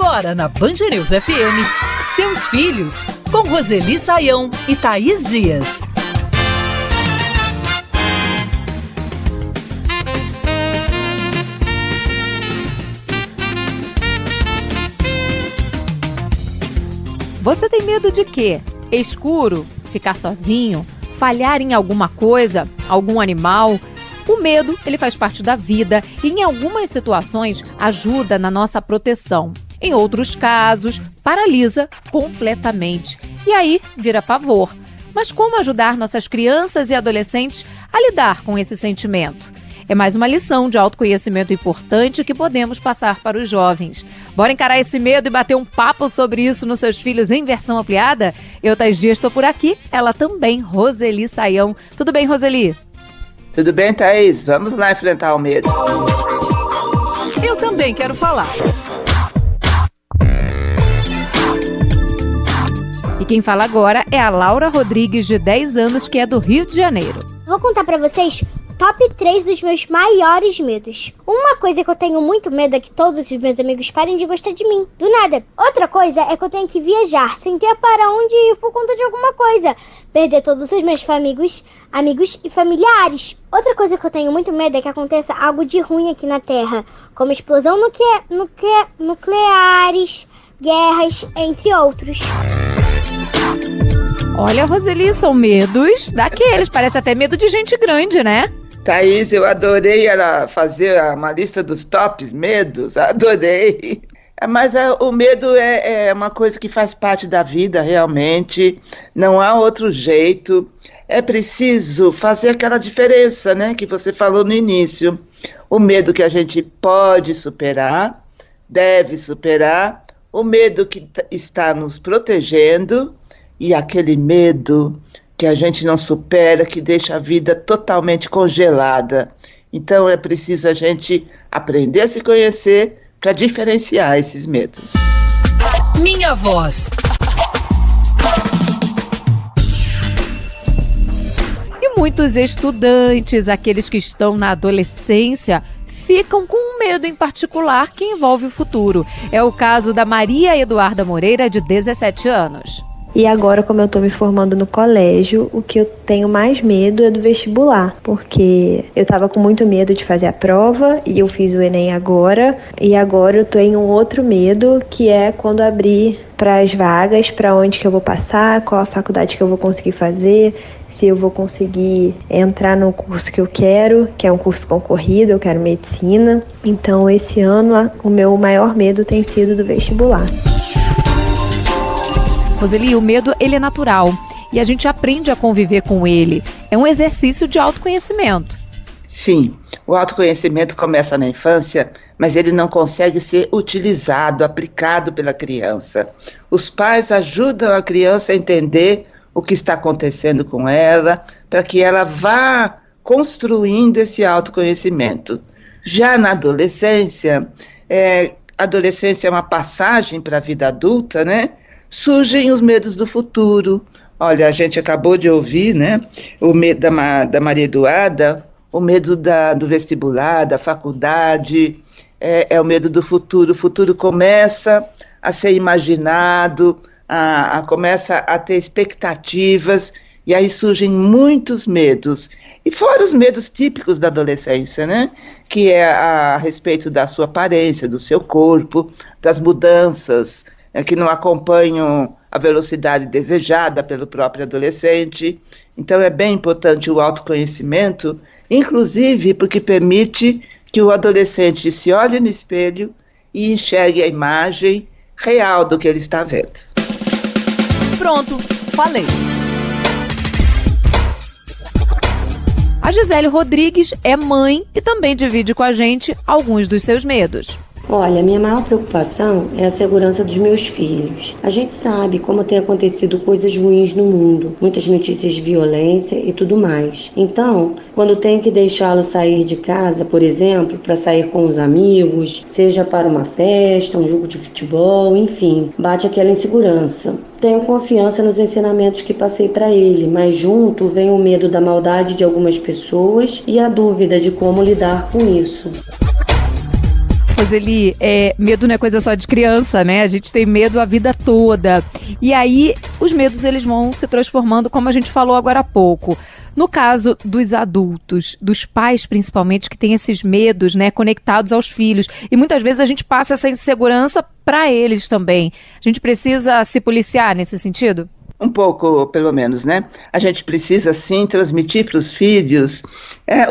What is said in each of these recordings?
Agora na Band News FM, Seus Filhos, com Roseli Saião e Thaís Dias. Você tem medo de quê? Escuro? Ficar sozinho? Falhar em alguma coisa? Algum animal? O medo, ele faz parte da vida e em algumas situações ajuda na nossa proteção. Em outros casos, paralisa completamente. E aí, vira pavor. Mas como ajudar nossas crianças e adolescentes a lidar com esse sentimento? É mais uma lição de autoconhecimento importante que podemos passar para os jovens. Bora encarar esse medo e bater um papo sobre isso nos Seus Filhos em versão ampliada? Eu, Thaís Dias, estou por aqui. Ela também, Roseli Saião. Tudo bem, Roseli? Tudo bem, Thaís? Vamos lá enfrentar o medo. Eu também quero falar. E quem fala agora é a Laura Rodrigues, de 10 anos, que é do Rio de Janeiro. Vou contar pra vocês top 3 dos meus maiores medos. Uma coisa que eu tenho muito medo é que todos os meus amigos parem de gostar de mim, do nada. Outra coisa é que eu tenho que viajar sem ter para onde ir por conta de alguma coisa. Perder todos os meus amigos e familiares. Outra coisa que eu tenho muito medo é que aconteça algo de ruim aqui na Terra, como explosão nucleares, guerras, entre outros. Olha, Roseli, são medos daqueles, parece até medo de gente grande, né? Thaís, eu adorei ela fazer uma lista dos tops medos, adorei. Mas o medo é uma coisa que faz parte da vida, realmente, não há outro jeito. É preciso fazer aquela diferença, né, que você falou no início. O medo que a gente pode superar, deve superar, o medo que está nos protegendo e aquele medo que a gente não supera, que deixa a vida totalmente congelada. Então é preciso a gente aprender a se conhecer para diferenciar esses medos. Minha voz. E muitos estudantes, aqueles que estão na adolescência, ficam com um medo em particular que envolve o futuro. É o caso da Maria Eduarda Moreira, de 17 anos. E agora, como eu estou me formando no colégio, o que eu tenho mais medo é do vestibular, porque eu estava com muito medo de fazer a prova e eu fiz o Enem agora, e agora eu tenho um outro medo, que é quando abrir para as vagas, para onde que eu vou passar, qual a faculdade que eu vou conseguir fazer, se eu vou conseguir entrar no curso que eu quero, que é um curso concorrido, eu quero medicina. Então, esse ano, o meu maior medo tem sido do vestibular. Roseli, o medo, ele é natural e a gente aprende a conviver com ele. É um exercício de autoconhecimento. Sim, o autoconhecimento começa na infância, mas ele não consegue ser utilizado, aplicado pela criança. Os pais ajudam a criança a entender o que está acontecendo com ela, para que ela vá construindo esse autoconhecimento. Já na adolescência, adolescência é uma passagem para a vida adulta, né? Surgem os medos do futuro. Olha, a gente acabou de ouvir, né, o medo da Maria Eduarda, o medo do vestibular, da faculdade, é o medo do futuro. O futuro começa a ser imaginado, começa a ter expectativas, e aí surgem muitos medos. E fora os medos típicos da adolescência, né, que é a respeito da sua aparência, do seu corpo, das mudanças, que não acompanham a velocidade desejada pelo próprio adolescente. Então é bem importante o autoconhecimento, inclusive porque permite que o adolescente se olhe no espelho e enxergue a imagem real do que ele está vendo. Pronto, falei. A Gisele Rodrigues é mãe e também divide com a gente alguns dos seus medos. Olha, a minha maior preocupação é a segurança dos meus filhos. A gente sabe como tem acontecido coisas ruins no mundo, muitas notícias de violência e tudo mais. Então, quando tenho que deixá-los sair de casa, por exemplo, para sair com os amigos, seja para uma festa, um jogo de futebol, enfim, bate aquela insegurança. Tenho confiança nos ensinamentos que passei para ele, mas junto vem o medo da maldade de algumas pessoas e a dúvida de como lidar com isso. Roseli, medo não é coisa só de criança, né? A gente tem medo a vida toda. E aí, os medos, eles vão se transformando, como a gente falou agora há pouco. No caso dos adultos, dos pais principalmente, que têm esses medos, né, conectados aos filhos. E muitas vezes a gente passa essa insegurança para eles também. A gente precisa se policiar nesse sentido? Um pouco, pelo menos, né? A gente precisa, sim, transmitir para os filhos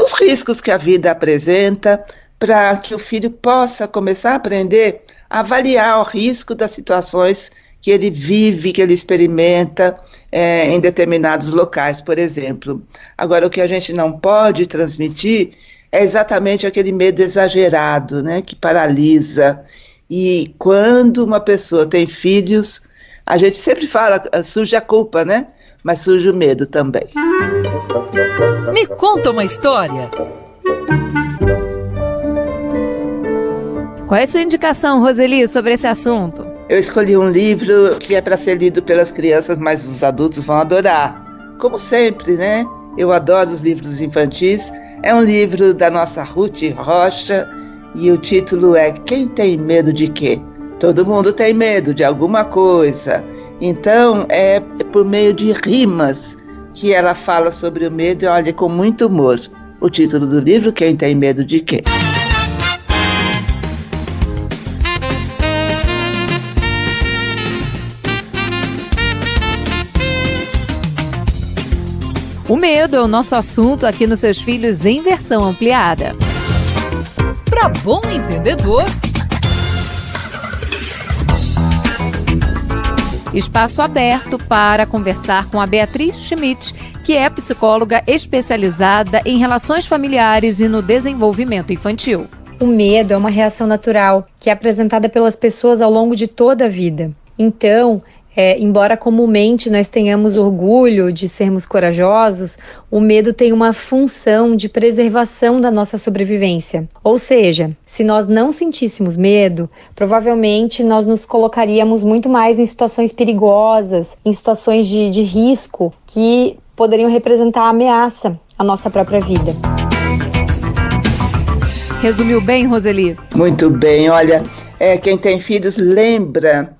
os riscos que a vida apresenta, para que o filho possa começar a aprender a avaliar o risco das situações que ele vive, que ele experimenta em determinados locais, por exemplo. Agora, o que a gente não pode transmitir é exatamente aquele medo exagerado, né, que paralisa. E quando uma pessoa tem filhos, a gente sempre fala, surge a culpa, né? Mas surge o medo também. Me conta uma história. Qual é a sua indicação, Roseli, sobre esse assunto? Eu escolhi um livro que é para ser lido pelas crianças, mas os adultos vão adorar. Como sempre, né? Eu adoro os livros infantis. É um livro da nossa Ruth Rocha e o título é Quem tem medo de quê? Todo mundo tem medo de alguma coisa. Então, é por meio de rimas que ela fala sobre o medo e olha com muito humor. O título do livro, Quem tem medo de quê? O medo é o nosso assunto aqui nos Seus Filhos em versão ampliada. Para bom entendedor. Espaço aberto para conversar com a Beatriz Schmidt, que é psicóloga especializada em relações familiares e no desenvolvimento infantil. O medo é uma reação natural que é apresentada pelas pessoas ao longo de toda a vida. Então, embora comumente nós tenhamos orgulho de sermos corajosos, o medo tem uma função de preservação da nossa sobrevivência. Ou seja, se nós não sentíssemos medo, provavelmente nós nos colocaríamos muito mais em situações perigosas, em situações de risco que poderiam representar ameaça à nossa própria vida. Resumiu bem, Roseli? Muito bem, olha, quem tem filhos lembra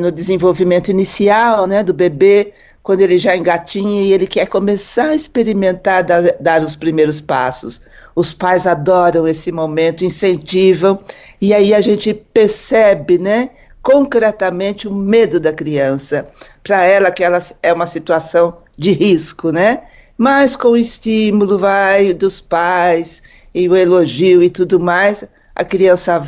no desenvolvimento inicial, né, do bebê, quando ele já engatinha e ele quer começar a experimentar, dar os primeiros passos. Os pais adoram esse momento, incentivam, e aí a gente percebe, né, concretamente o medo da criança. Para ela, que ela é uma situação de risco, né? Mas com o estímulo dos pais e o elogio e tudo mais, a criança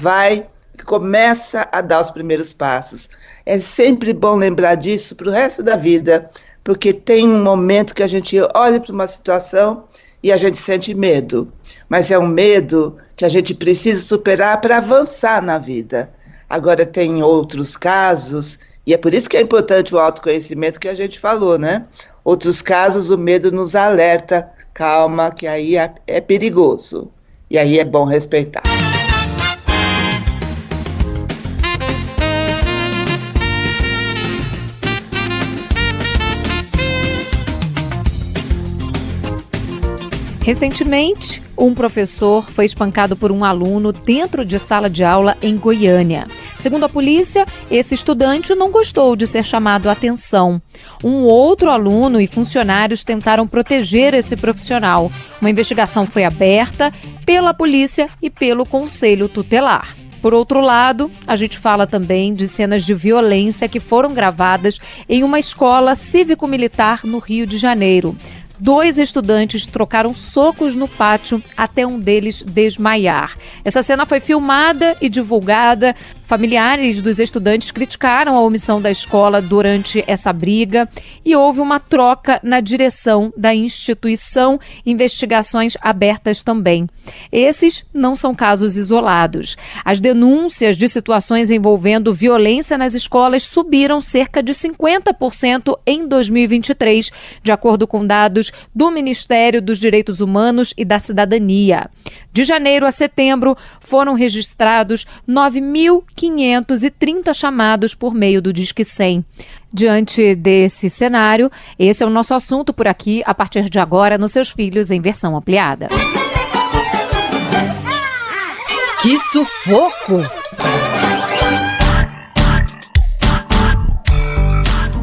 começa a dar os primeiros passos. É sempre bom lembrar disso para o resto da vida, porque tem um momento que a gente olha para uma situação e a gente sente medo, mas é um medo que a gente precisa superar para avançar na vida. Agora tem outros casos, e é por isso que é importante o autoconhecimento que a gente falou, né? Outros casos o medo nos alerta, calma, que aí é perigoso, e aí é bom respeitar. Recentemente, um professor foi espancado por um aluno dentro de sala de aula em Goiânia. Segundo a polícia, esse estudante não gostou de ser chamado a atenção. Um outro aluno e funcionários tentaram proteger esse profissional. Uma investigação foi aberta pela polícia e pelo Conselho Tutelar. Por outro lado, a gente fala também de cenas de violência que foram gravadas em uma escola cívico-militar no Rio de Janeiro. 2 estudantes trocaram socos no pátio até um deles desmaiar. Essa cena foi filmada e divulgada. Familiares dos estudantes criticaram a omissão da escola durante essa briga e houve uma troca na direção da instituição, investigações abertas também. Esses não são casos isolados. As denúncias de situações envolvendo violência nas escolas subiram cerca de 50% em 2023, de acordo com dados do Ministério dos Direitos Humanos e da Cidadania. De janeiro a setembro, foram registrados 9.530 chamados por meio do Disque 100. Diante desse cenário, esse é o nosso assunto por aqui, a partir de agora, nos Seus Filhos em versão ampliada. Que sufoco!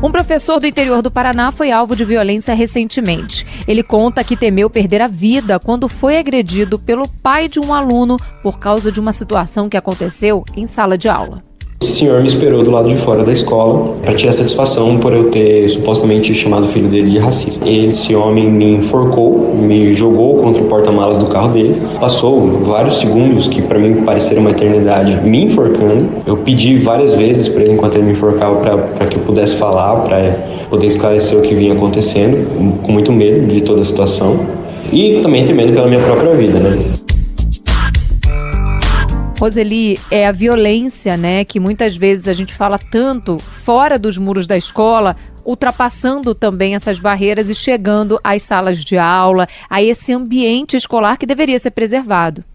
Um professor do interior do Paraná foi alvo de violência recentemente. Ele conta que temeu perder a vida quando foi agredido pelo pai de um aluno por causa de uma situação que aconteceu em sala de aula. Esse senhor me esperou do lado de fora da escola para tirar satisfação por eu ter supostamente chamado o filho dele de racista. Esse homem me enforcou, me jogou contra o porta-malas do carro dele. Passou vários segundos, que para mim pareceram uma eternidade, me enforcando. Eu pedi várias vezes para ele, enquanto ele me enforcava, para que eu pudesse falar, para poder esclarecer o que vinha acontecendo, com muito medo de toda a situação. E também temendo pela minha própria vida, né? Roseli, é a violência, né, que muitas vezes a gente fala tanto fora dos muros da escola, ultrapassando também essas barreiras e chegando às salas de aula, a esse ambiente escolar que deveria ser preservado.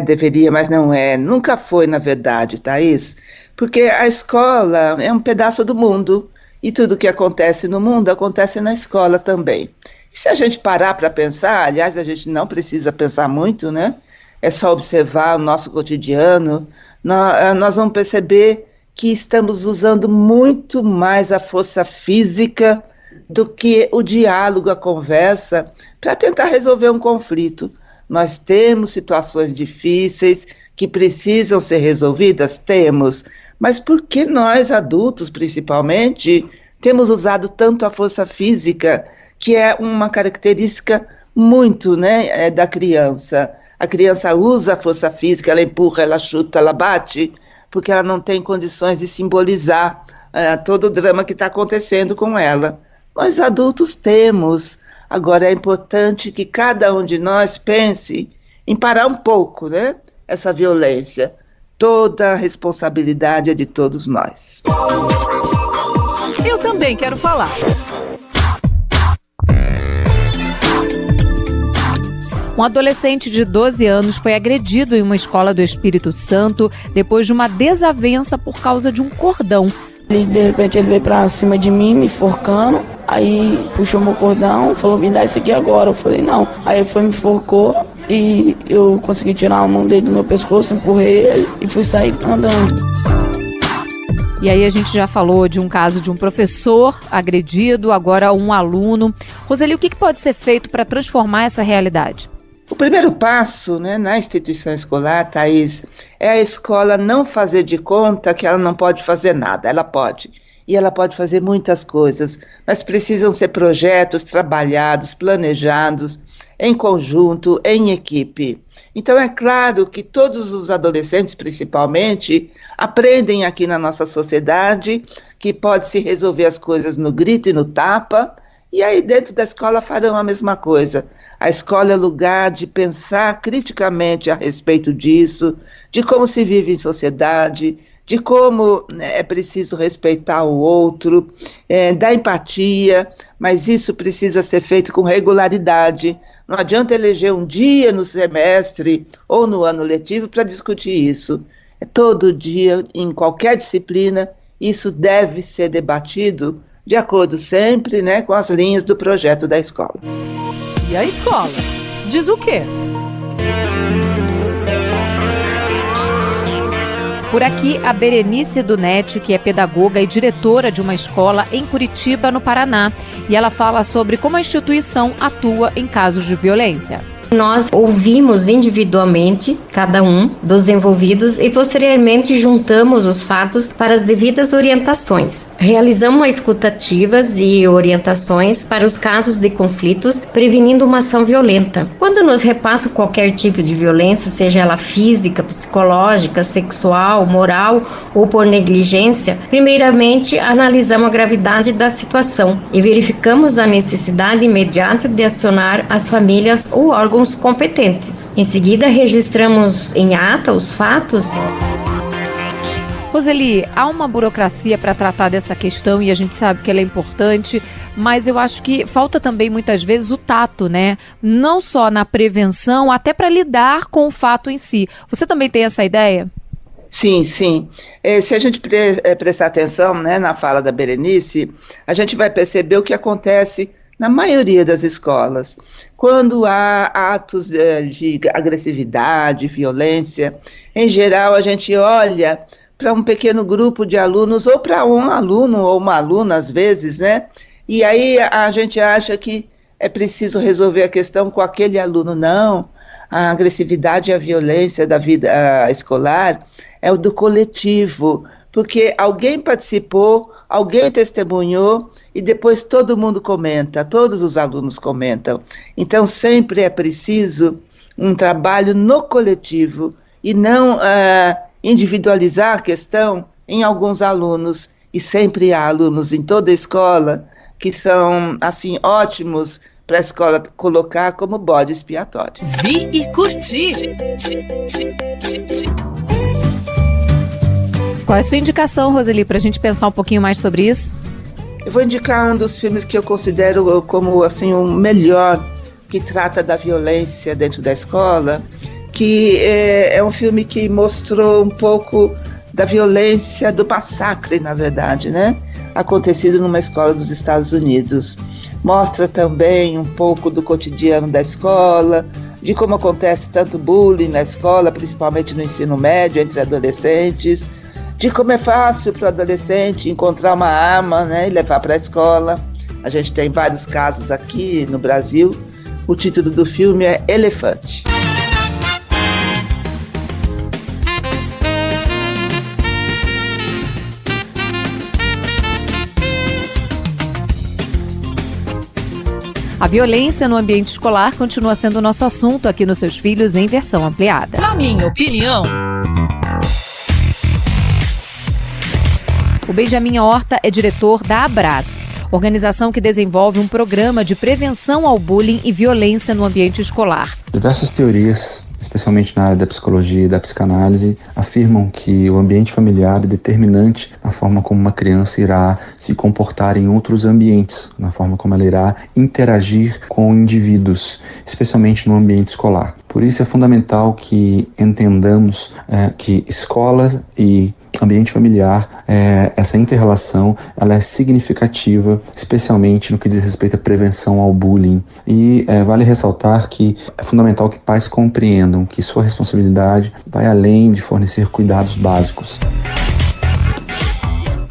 Deveria, mas não é. Nunca foi, na verdade, Thaís, porque a escola é um pedaço do mundo e tudo que acontece no mundo acontece na escola também. E se a gente parar para pensar, aliás, a gente não precisa pensar muito, né? É só observar o nosso cotidiano, nós vamos perceber que estamos usando muito mais a força física do que o diálogo, a conversa, para tentar resolver um conflito. Nós temos situações difíceis que precisam ser resolvidas? Temos. Mas por que nós, adultos principalmente, temos usado tanto a força física, que é uma característica muito, né, da criança? A criança usa a força física, ela empurra, ela chuta, ela bate, porque ela não tem condições de simbolizar todo o drama que está acontecendo com ela. Nós adultos temos. Agora é importante que cada um de nós pense em parar um pouco, né, essa violência. Toda a responsabilidade é de todos nós. Eu também quero falar. Um adolescente de 12 anos foi agredido em uma escola do Espírito Santo depois de uma desavença por causa de um cordão. De repente ele veio pra cima de mim, me enforcando, aí puxou meu cordão, falou, me dá isso aqui agora. Eu falei, não. Aí ele foi, me enforcou e eu consegui tirar a mão dele do meu pescoço, empurrei ele e fui sair andando. E aí a gente já falou de um caso de um professor agredido, agora um aluno. Roseli, o que pode ser feito para transformar essa realidade? O primeiro passo, né, na instituição escolar, Thaís, é a escola não fazer de conta que ela não pode fazer nada. Ela pode. E ela pode fazer muitas coisas, mas precisam ser projetos trabalhados, planejados, em conjunto, em equipe. Então é claro que todos os adolescentes, principalmente, aprendem aqui na nossa sociedade que pode-se resolver as coisas no grito e no tapa, e aí dentro da escola farão a mesma coisa. A escola é lugar de pensar criticamente a respeito disso, de como se vive em sociedade, de como é preciso respeitar o outro, da empatia, mas isso precisa ser feito com regularidade. Não adianta eleger um dia no semestre ou no ano letivo para discutir isso. Todo dia, em qualquer disciplina, isso deve ser debatido de acordo sempre, né, com as linhas do projeto da escola. E a escola? Diz o quê? Por aqui, a Berenice Dunetti, que é pedagoga e diretora de uma escola em Curitiba, no Paraná. E ela fala sobre como a instituição atua em casos de violência. Nós ouvimos individualmente cada um dos envolvidos e posteriormente juntamos os fatos para as devidas orientações. Realizamos escutativas e orientações para os casos de conflitos, prevenindo uma ação violenta. Quando nos repassa qualquer tipo de violência, seja ela física, psicológica, sexual, moral ou por negligência, primeiramente analisamos a gravidade da situação e verificamos a necessidade imediata de acionar as famílias ou órgãos competentes. Em seguida, registramos em ata os fatos. Roseli, há uma burocracia para tratar dessa questão e a gente sabe que ela é importante, mas eu acho que falta também muitas vezes o tato, né? Não só na prevenção, até para lidar com o fato em si. Você também tem essa ideia? Sim, sim. Se a gente prestar atenção, né, na fala da Berenice, a gente vai perceber o que acontece na maioria das escolas. Quando há atos de agressividade, violência, em geral a gente olha para um pequeno grupo de alunos, ou para um aluno ou uma aluna às vezes, né? E aí a gente acha que é preciso resolver a questão com aquele aluno. Não, a agressividade e a violência da vida escolar é o do coletivo, porque alguém participou, alguém testemunhou e depois todo mundo comenta, todos os alunos comentam. Então sempre é preciso um trabalho no coletivo e não individualizar a questão em alguns alunos. E sempre há alunos em toda a escola que são, assim, ótimos para a escola colocar como bode expiatório. Vi e curti. Qual é a sua indicação, Roseli, para a gente pensar um pouquinho mais sobre isso? Eu vou indicar um dos filmes que eu considero como, assim, o melhor, que trata da violência dentro da escola, que é um filme que mostrou um pouco da violência, do massacre, na verdade, né? Acontecido numa escola dos Estados Unidos. Mostra também um pouco do cotidiano da escola, de como acontece tanto bullying na escola, principalmente no ensino médio, entre adolescentes, de como é fácil para o adolescente encontrar uma arma, né, e levar para a escola. A gente tem vários casos aqui no Brasil. O título do filme é Elefante. A violência no ambiente escolar continua sendo o nosso assunto aqui nos Seus Filhos em versão ampliada. Na minha opinião, o Benjamin Horta é diretor da Abrace, organização que desenvolve um programa de prevenção ao bullying e violência no ambiente escolar. Diversas teorias, especialmente na área da psicologia e da psicanálise, afirmam que o ambiente familiar é determinante na forma como uma criança irá se comportar em outros ambientes, na forma como ela irá interagir com indivíduos, especialmente no ambiente escolar. Por isso é fundamental que entendamos que escola e ambiente familiar, essa inter-relação, ela é significativa, especialmente no que diz respeito à prevenção ao bullying. E vale ressaltar que é fundamental que pais compreendam que sua responsabilidade vai além de fornecer cuidados básicos.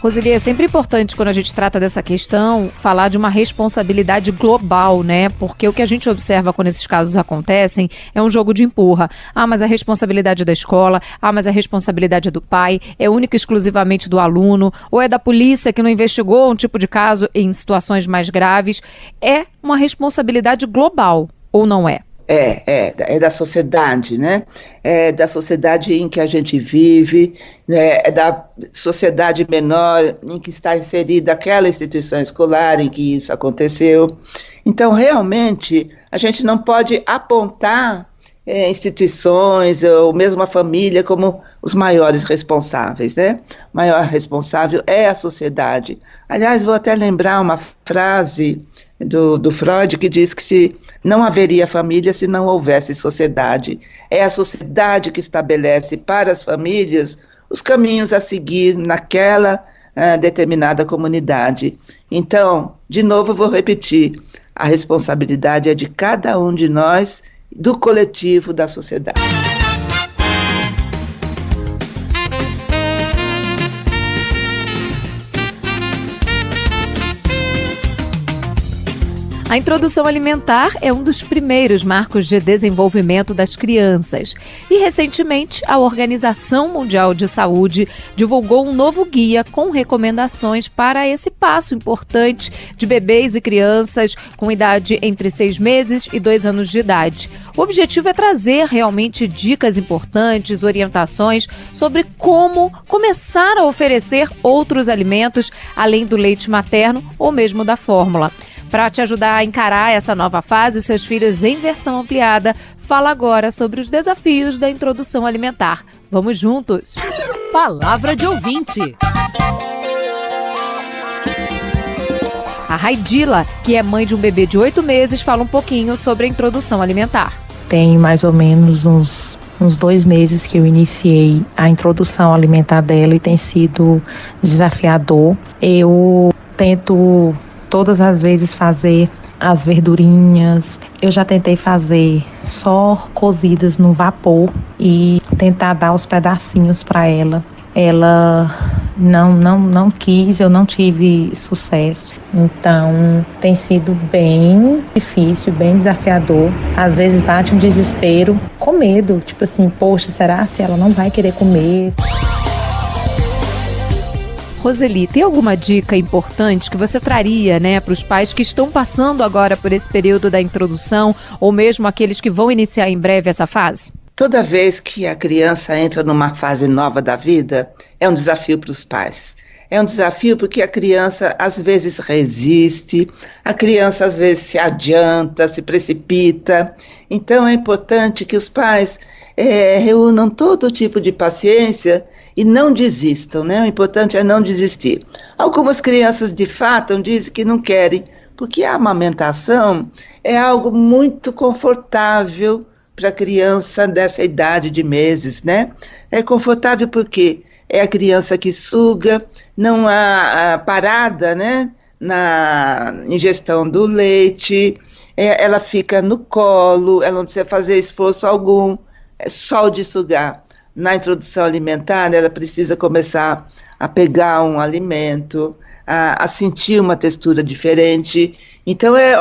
Roseli, é sempre importante quando a gente trata dessa questão falar de uma responsabilidade global, né? Porque o que a gente observa quando esses casos acontecem é um jogo de empurra. Ah, mas a responsabilidade é da escola, mas a responsabilidade é do pai, é única e exclusivamente do aluno, ou é da polícia que não investigou um tipo de caso em situações mais graves. É uma responsabilidade global, ou não é? É da sociedade, né? É da sociedade em que a gente vive, né? É da sociedade menor em que está inserida aquela instituição escolar em que isso aconteceu. Então, realmente, a gente não pode apontar instituições ou mesmo a família como os maiores responsáveis, né? O maior responsável é a sociedade. Aliás, vou até lembrar uma frase do Freud, que diz que não haveria família se não houvesse sociedade. É a sociedade que estabelece para as famílias os caminhos a seguir naquela determinada comunidade. Então, de novo, eu vou repetir, a responsabilidade é de cada um de nós, do coletivo, da sociedade. A introdução alimentar é um dos primeiros marcos de desenvolvimento das crianças. E, recentemente, a Organização Mundial de Saúde divulgou um novo guia com recomendações para esse passo importante de bebês e crianças com idade entre 6 meses e 2 anos de idade. O objetivo é trazer realmente dicas importantes, orientações sobre como começar a oferecer outros alimentos, além do leite materno ou mesmo da fórmula. Para te ajudar a encarar essa nova fase, os Seus Filhos em versão ampliada fala agora sobre os desafios da introdução alimentar. Vamos juntos! Palavra de ouvinte. A Raidila, que é mãe de um bebê de 8 meses, fala um pouquinho sobre a introdução alimentar. Tem mais ou menos uns 2 meses que eu iniciei a introdução alimentar dela e tem sido desafiador. Eu tento todas as vezes fazer as verdurinhas. Eu já tentei fazer só cozidas no vapor e tentar dar os pedacinhos para ela. Ela não quis, eu não tive sucesso. Então tem sido bem difícil, bem desafiador. Às vezes bate um desespero, com medo, tipo assim, poxa, será se ela não vai querer comer? Roseli, tem alguma dica importante que você traria, para os pais que estão passando agora por esse período da introdução, ou mesmo aqueles que vão iniciar em breve essa fase? Toda vez que a criança entra numa fase nova da vida, é um desafio para os pais. É um desafio porque a criança às vezes resiste, a criança às vezes se adianta, se precipita. Então é importante que os pais reúnam todo tipo de paciência e não desistam, né? O importante é não desistir. Algumas crianças de fato dizem que não querem, porque a amamentação é algo muito confortável para a criança dessa idade de meses, né? É confortável porque é a criança que suga, não há parada, né, na ingestão do leite, ela fica no colo, ela não precisa fazer esforço algum, é só o de sugar. Na introdução alimentar, ela precisa começar a pegar um alimento, a sentir uma textura diferente. Então, é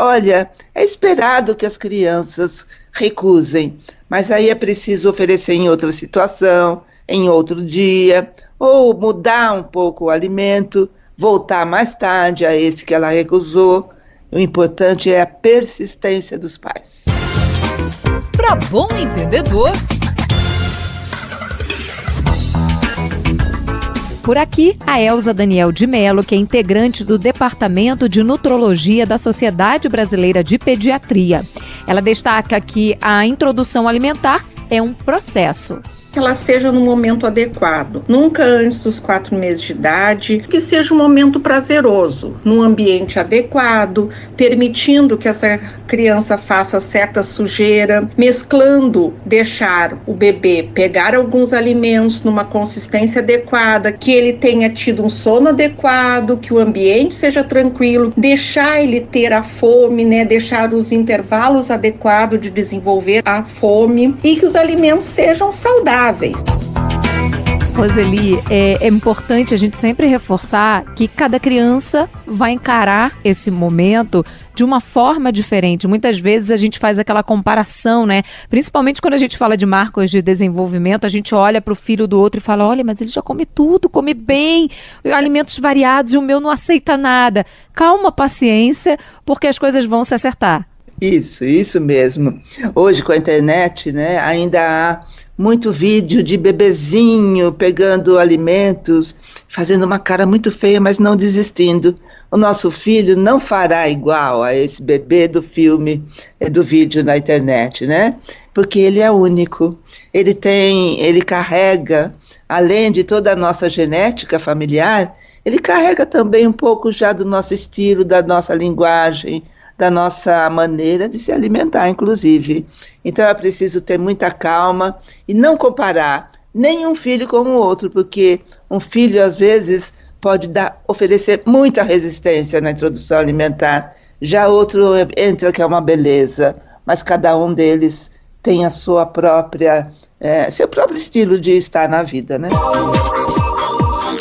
esperado que as crianças recusem, mas aí é preciso oferecer em outra situação, em outro dia, ou mudar um pouco o alimento, voltar mais tarde a esse que ela recusou. O importante é a persistência dos pais. Para bom entendedor. Por aqui, a Elza Daniel de Mello, que é integrante do Departamento de Nutrologia da Sociedade Brasileira de Pediatria. Ela destaca que a introdução alimentar é um processo. Que ela seja no momento adequado, nunca antes dos 4 meses de idade, que seja um momento prazeroso, num ambiente adequado, permitindo que essa criança faça certa sujeira, mesclando, deixar o bebê pegar alguns alimentos numa consistência adequada, que ele tenha tido um sono adequado, que o ambiente seja tranquilo, deixar ele ter a fome, deixar os intervalos adequados de desenvolver a fome e que os alimentos sejam saudáveis. Roseli, é importante a gente sempre reforçar que cada criança vai encarar esse momento de uma forma diferente. Muitas vezes a gente faz aquela comparação, Principalmente quando a gente fala de marcos de desenvolvimento, a gente olha para o filho do outro e fala, olha, mas ele já come tudo, come bem, alimentos variados e o meu não aceita nada. Calma, paciência, porque as coisas vão se acertar. Isso mesmo. Hoje com a internet, ainda há muito vídeo de bebezinho pegando alimentos, fazendo uma cara muito feia, mas não desistindo. O nosso filho não fará igual a esse bebê do filme, do vídeo na internet, Porque ele é único. Ele carrega, além de toda a nossa genética familiar, ele carrega também um pouco já do nosso estilo, da nossa linguagem, da nossa maneira de se alimentar, inclusive. Então é preciso ter muita calma e não comparar nenhum filho com o outro, porque um filho, às vezes, pode oferecer muita resistência na introdução alimentar, já outro entra que é uma beleza, mas cada um deles tem a sua própria, seu próprio estilo de estar na vida,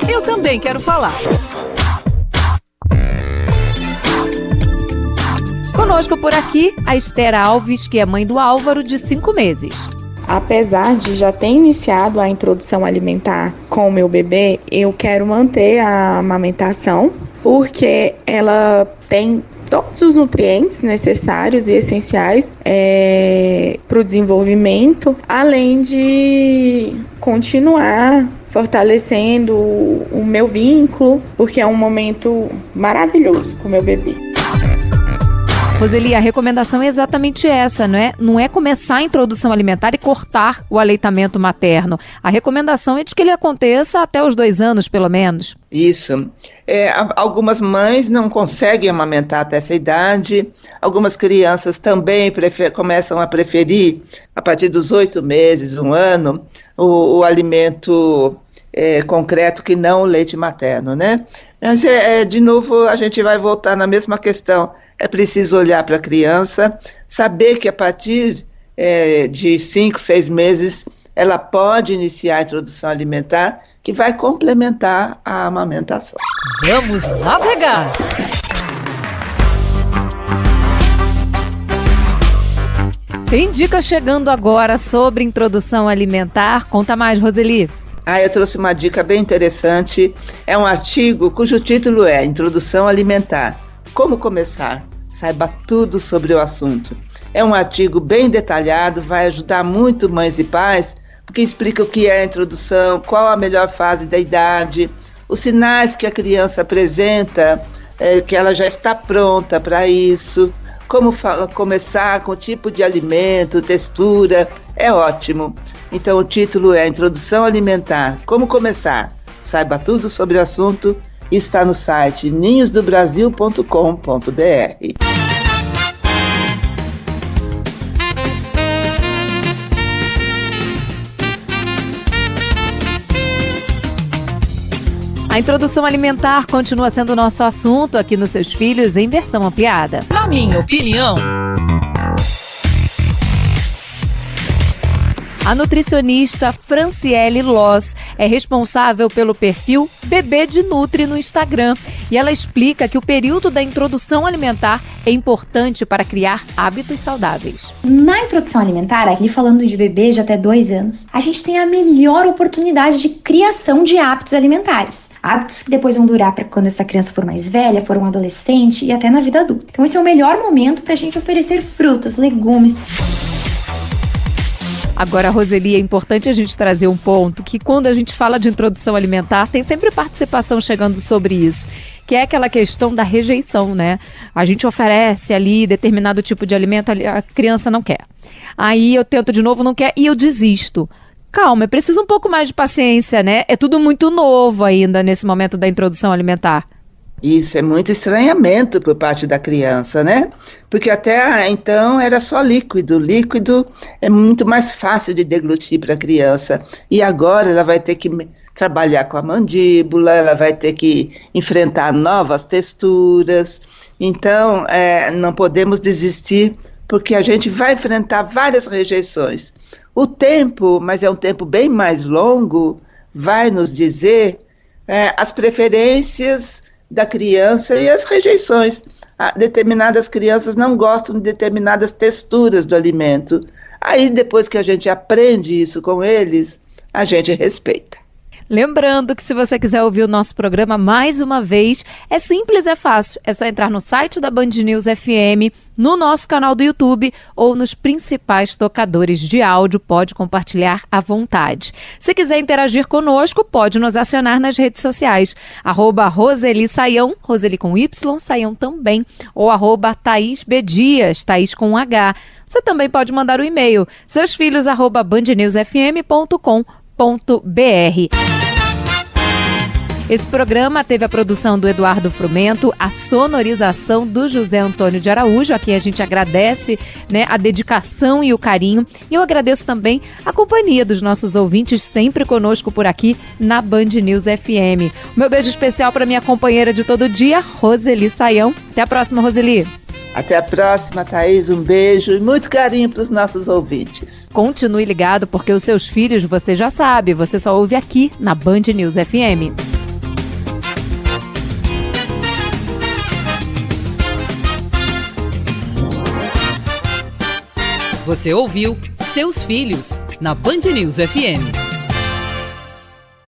Eu também quero falar. Conosco por aqui, a Esther Alves, que é mãe do Álvaro, de 5 meses. Apesar de já ter iniciado a introdução alimentar com o meu bebê, eu quero manter a amamentação, porque ela tem todos os nutrientes necessários e essenciais para o desenvolvimento, além de continuar fortalecendo o meu vínculo, porque é um momento maravilhoso com o meu bebê. Roseli, a recomendação é exatamente essa, não é começar a introdução alimentar e cortar o aleitamento materno. A recomendação é de que ele aconteça até os 2 anos, pelo menos. Isso. Algumas mães não conseguem amamentar até essa idade, algumas crianças também começam a preferir, a partir dos 8 meses, 1 ano, o alimento concreto que não o leite materno, Mas, de novo, a gente vai voltar na mesma questão. é preciso olhar para a criança, saber que a partir de 5, 6 meses ela pode iniciar a introdução alimentar, que vai complementar a amamentação. Vamos navegar! Tem dica chegando agora sobre introdução alimentar. Conta mais, Roseli. Eu trouxe uma dica bem interessante. É um artigo cujo título é Introdução Alimentar. Como começar? Saiba tudo sobre o assunto. É um artigo bem detalhado, vai ajudar muito mães e pais, porque explica o que é a introdução, qual a melhor fase da idade, os sinais que a criança apresenta, que ela já está pronta para isso, como começar com o tipo de alimento, textura, é ótimo. Então o título é Introdução Alimentar, como começar? Saiba tudo sobre o assunto, está no site ninhosdobrasil.com.br. A introdução alimentar continua sendo o nosso assunto aqui nos Seus Filhos em versão ampliada. Na minha opinião, a nutricionista Franciele Loss é responsável pelo perfil Bebê de Nutri no Instagram e ela explica que o período da introdução alimentar é importante para criar hábitos saudáveis. Na introdução alimentar, ali falando de bebês de até 2 anos, a gente tem a melhor oportunidade de criação de hábitos alimentares. Hábitos que depois vão durar para quando essa criança for mais velha, for um adolescente e até na vida adulta. Então esse é o melhor momento para a gente oferecer frutas, legumes. Agora, Roseli, é importante a gente trazer um ponto que quando a gente fala de introdução alimentar, tem sempre participação chegando sobre isso, que é aquela questão da rejeição, né? A gente oferece ali determinado tipo de alimento, a criança não quer. Aí eu tento de novo, não quer, e eu desisto. Calma, é preciso um pouco mais de paciência, né? É tudo muito novo ainda nesse momento da introdução alimentar. Isso é muito estranhamento por parte da criança, né? Porque até então era só líquido. Líquido é muito mais fácil de deglutir para a criança. E agora ela vai ter que trabalhar com a mandíbula, ela vai ter que enfrentar novas texturas. Então, não podemos desistir, porque a gente vai enfrentar várias rejeições. O tempo, mas é um tempo bem mais longo, vai nos dizer as preferências da criança e as rejeições. Determinadas crianças não gostam de determinadas texturas do alimento. Aí, depois que a gente aprende isso com eles, a gente respeita. Lembrando que se você quiser ouvir o nosso programa mais uma vez, é simples, é fácil. É só entrar no site da Band News FM, no nosso canal do YouTube ou nos principais tocadores de áudio. Pode compartilhar à vontade. Se quiser interagir conosco, pode nos acionar nas redes sociais. @Roseli Saião, Roseli com Y, Saião também. Ou @Thaís B. Dias, Thaís com H. Você também pode mandar o e-mail, seusfilhos@bandnewsfm.com.br. Esse programa teve a produção do Eduardo Frumento, a sonorização do José Antônio de Araújo, a quem a gente agradece, né, a dedicação e o carinho. E eu agradeço também a companhia dos nossos ouvintes sempre conosco por aqui na Band News FM. Meu beijo especial para minha companheira de todo dia, Roseli Saião. Até a próxima, Roseli. Até a próxima, Thaís. Um beijo e muito carinho para os nossos ouvintes. Continue ligado, porque os seus filhos, você já sabe, você só ouve aqui na Band News FM. você ouviu Seus Filhos, na Band News FM.